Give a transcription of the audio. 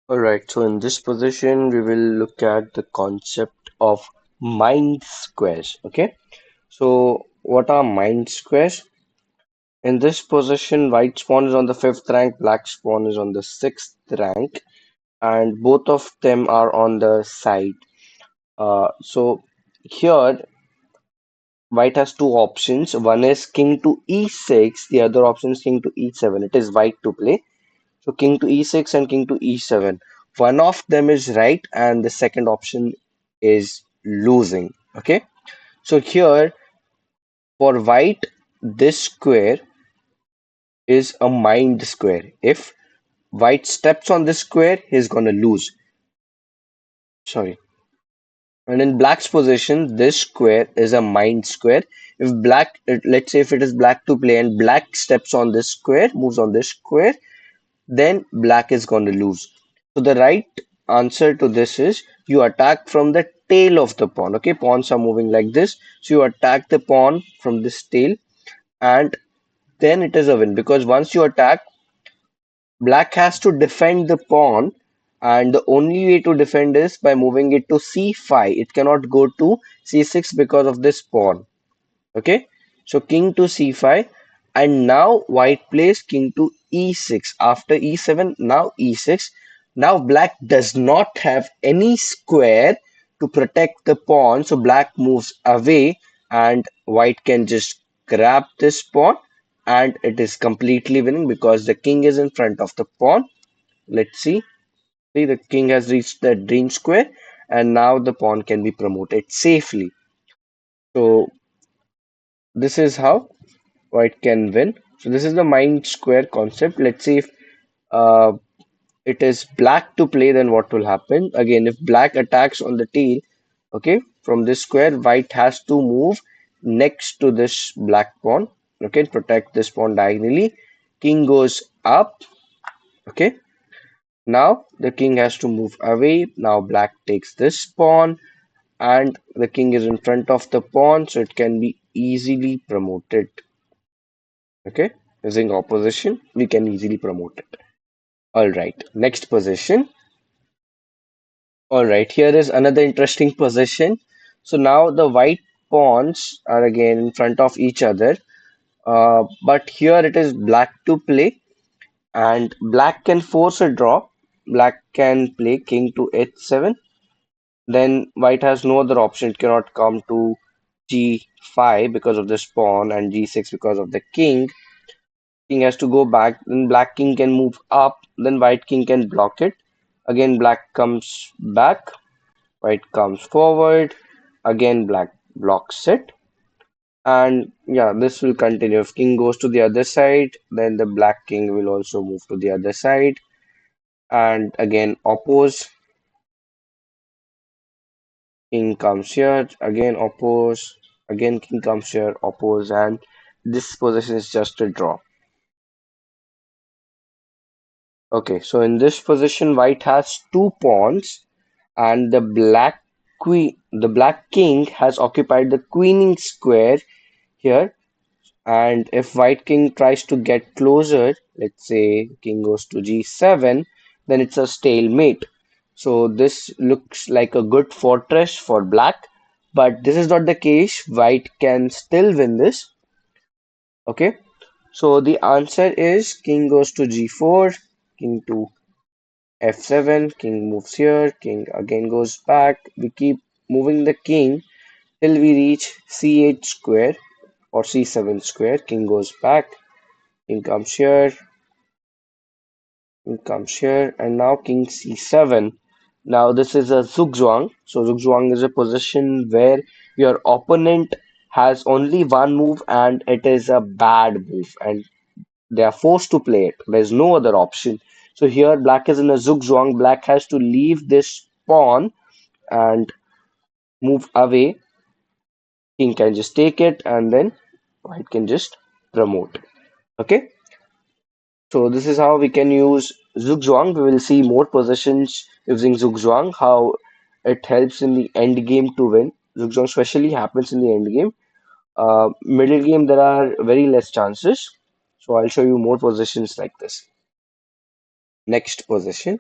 Alright, so in this position, we will look at the concept of mind squares. Okay, so what are mind squares? In this position, white pawn is on the fifth rank, black pawn is on the sixth rank, and both of them are on the side. So here, white has two options. One is king to e6, the other option is king to e7. It is white to play. So king to e6 and king to e7. One of them is right and the second option is losing. Okay. So here for white, this square is a mined square. If white steps on this square, he's gonna lose. Sorry. And in black's position, this square is a mined square. If black, let's say if it is black to play and black steps on this square, moves on this square, then black is going to lose. So the right answer to this is you attack from the tail of the pawn. Okay, pawns are moving like this. So you attack the pawn from this tail and then it is a win because once you attack, black has to defend the pawn and the only way to defend is by moving it to c5. It cannot go to c6 because of this pawn. Okay, so king to c5 and now white plays king to e6 after e7, now e6. Now black does not have any square to protect the pawn, so black moves away and white can just grab this pawn and it is completely winning because the king is in front of the pawn. Let's see, the king has reached the dream square and now the pawn can be promoted safely. So this is how white can win. So this is the mind square concept. Let's see if uh, it is black to play, then what will happen? Again, if black attacks on the tail, okay, from this square, white has to move next to this black pawn, okay, protect this pawn diagonally. King goes up, okay. Now the king has to move away. Now black takes this pawn, and the king is in front of the pawn, so it can be easily promoted. Okay, using opposition, we can easily promote it. All right, next position. All right, here is another interesting position. So now the white pawns are again in front of each other, but here it is black to play, and black can force a draw. Black can play king to h7. Then white has no other option. It cannot come to g5 because of this pawn and g6 because of the king. King has to go back, then black king can move up, then white king can block it. Again, black comes back, white comes forward, again, black blocks it. And yeah, this will continue. If king goes to the other side, then the black king will also move to the other side. And again, oppose. King comes here, again, oppose. Again, king comes here, oppose. And this position is just a draw. Okay, so in this position, white has two pawns, and the black king has occupied the queening square here. And if white king tries to get closer, let's say king goes to g7, then it's a stalemate. So this looks like a good fortress for black, but this is not the case. White can still win this. Okay, so the answer is king goes to g4, king to f7, king moves here, king again goes back. We keep moving the king till we reach c8 square or c7 square. King goes back, king comes here, king comes here, and now king c7. Now this is a zugzwang. So zugzwang is a position where your opponent has only one move and it is a bad move and they are forced to play it. There's no other option. So here black is in a zugzwang. Black has to leave this pawn and move away. King can just take it and then white can just promote. Okay. So this is how we can use Zugzwang. We will see more positions using Zugzwang, how it helps in the end game to win. Zugzwang especially happens in the end game. Middle game there are very less chances. So I'll show you more positions like this. Next position.